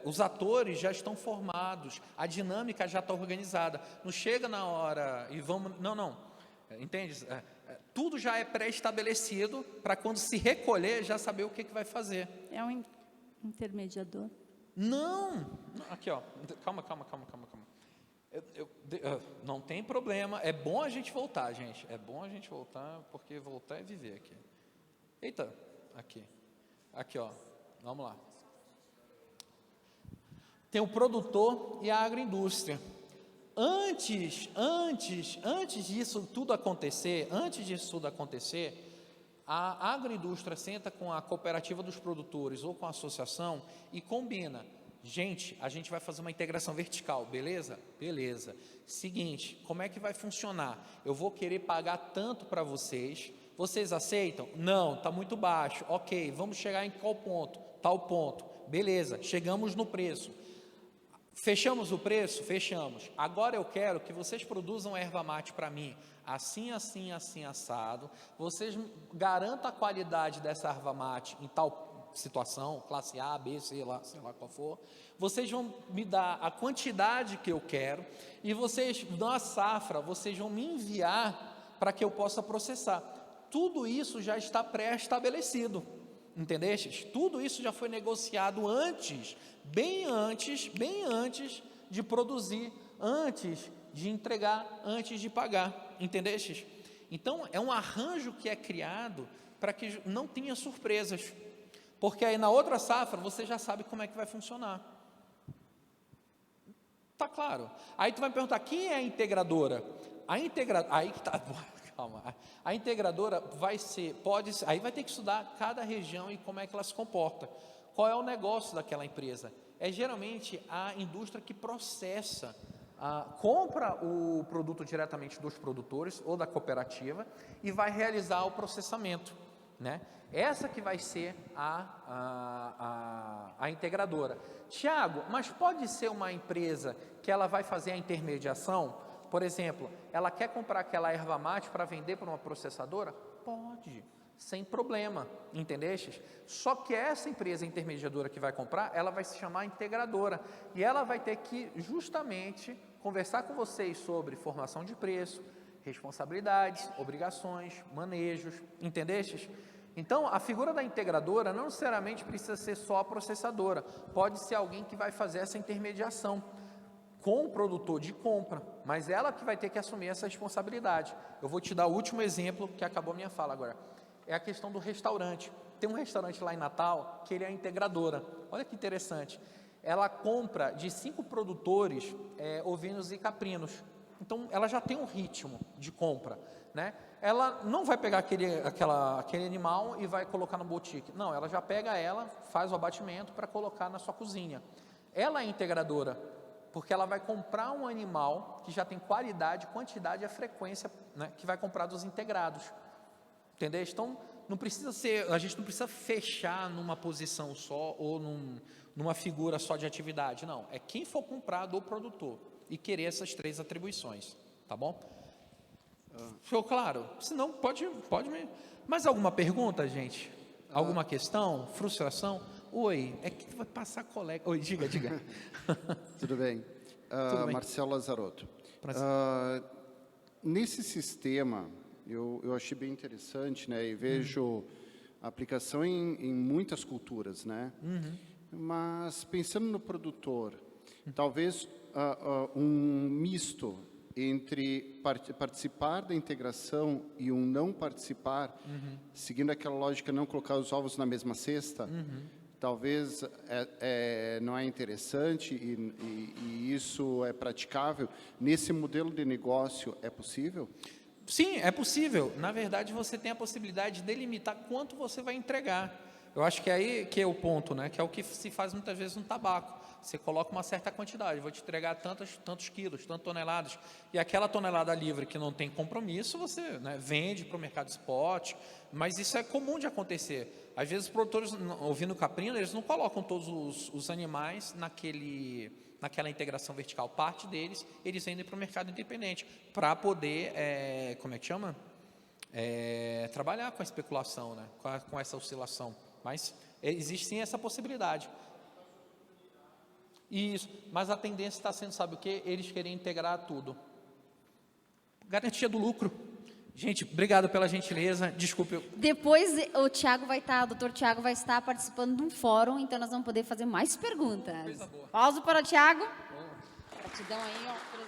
Os atores já estão formados, a dinâmica já está organizada. Não chega na hora e vamos... Não. Entende? Tudo já é pré-estabelecido para quando se recolher já saber o que vai fazer. É um intermediador? Não. Aqui, ó. Calma. Não tem problema. É bom a gente voltar, gente. É bom a gente voltar, porque voltar é viver aqui. Eita, aqui, ó. Vamos lá. Tem o produtor e a agroindústria. Antes disso tudo acontecer, a agroindústria senta com a cooperativa dos produtores ou com a associação e combina. Gente, a gente vai fazer uma integração vertical, beleza? Beleza. Seguinte, como é que vai funcionar? Eu vou querer pagar tanto para vocês. Vocês aceitam? Não, está muito baixo. Ok, vamos chegar em qual ponto? Tal ponto. Beleza, chegamos no preço. Fechamos o preço? Fechamos. Agora eu quero que vocês produzam erva mate para mim, assim, assado. Vocês garantam a qualidade dessa erva mate em tal situação, classe A, B, sei lá qual for. Vocês vão me dar a quantidade que eu quero e vocês, na safra, vocês vão me enviar para que eu possa processar. Tudo isso já está pré-estabelecido. Entendeste? Tudo isso já foi negociado antes, bem antes de produzir, antes de entregar, antes de pagar. Entendeste? Então, é um arranjo que é criado para que não tenha surpresas. Porque aí na outra safra, você já sabe como é que vai funcionar. Tá claro? Aí tu vai me perguntar, quem é a integradora? Aí que tá... Calma. A integradora aí vai ter que estudar cada região e como é que ela se comporta. Qual é o negócio daquela empresa? É geralmente a indústria que processa, compra o produto diretamente dos produtores ou da cooperativa e vai realizar o processamento, né? Essa que vai ser a integradora. Tiago, mas pode ser uma empresa que ela vai fazer a intermediação? Por exemplo, ela quer comprar aquela erva mate para vender para uma processadora? Pode, sem problema, entendeste? Só que essa empresa intermediadora que vai comprar, ela vai se chamar integradora e ela vai ter que justamente conversar com vocês sobre formação de preço, responsabilidades, obrigações, manejos, entendestes? Então, a figura da integradora não necessariamente precisa ser só a processadora, pode ser alguém que vai fazer essa intermediação com o produtor de compra, mas ela que vai ter que assumir essa responsabilidade. Eu vou te dar o último exemplo, que acabou a minha fala agora. É a questão do restaurante. Tem um restaurante lá em Natal, que ele é a integradora. Olha que interessante. ela compra de 5 produtores ovinos e caprinos. Então, ela já tem um ritmo de compra, né? Ela não vai pegar aquele animal e vai colocar no boutique. Não, ela já pega faz o abatimento para colocar na sua cozinha. Ela é integradora, porque ela vai comprar um animal que já tem qualidade, quantidade e a frequência, né, que vai comprar dos integrados. Entendeu? Então, a gente não precisa fechar numa posição só ou numa figura só de atividade. Não, é quem for comprar do produtor e querer essas 3 atribuições, tá bom? Ficou claro? Se não, pode me... Mais alguma pergunta, gente? Alguma questão? Frustração? Oi, é que vai passar colega. Oi, diga. Tudo bem. Tudo bem. Marcelo Lazarotto. Nesse sistema, eu achei bem interessante, né? E vejo aplicação em muitas culturas, né? Mas pensando no produtor, talvez um misto entre participar da integração e um não participar, seguindo aquela lógica, não colocar os ovos na mesma cesta, talvez não é interessante e isso é praticável. Nesse modelo de negócio, é possível? Sim, é possível. Na verdade, você tem a possibilidade de delimitar quanto você vai entregar. Eu acho que aí que é o ponto, né? Que é o que se faz muitas vezes no tabaco. Você coloca uma certa quantidade, vou te entregar tantos quilos, tantas toneladas, e aquela tonelada livre que não tem compromisso, você, né, vende para o mercado spot, mas isso é comum de acontecer. Às vezes os produtores, ouvindo caprino, eles não colocam todos os animais naquela integração vertical. Parte deles, eles vendem para o mercado independente, para poder, trabalhar com a especulação, né, com essa oscilação. Mas existe sim essa possibilidade. Isso, mas a tendência está sendo, sabe o quê? Eles querem integrar tudo. Garantia do lucro. Gente, obrigado pela gentileza. Desculpe. Depois o doutor Tiago vai estar participando de um fórum, então nós vamos poder fazer mais perguntas. Coisa boa. Pausa para o Tiago. Gratidão aí, ó.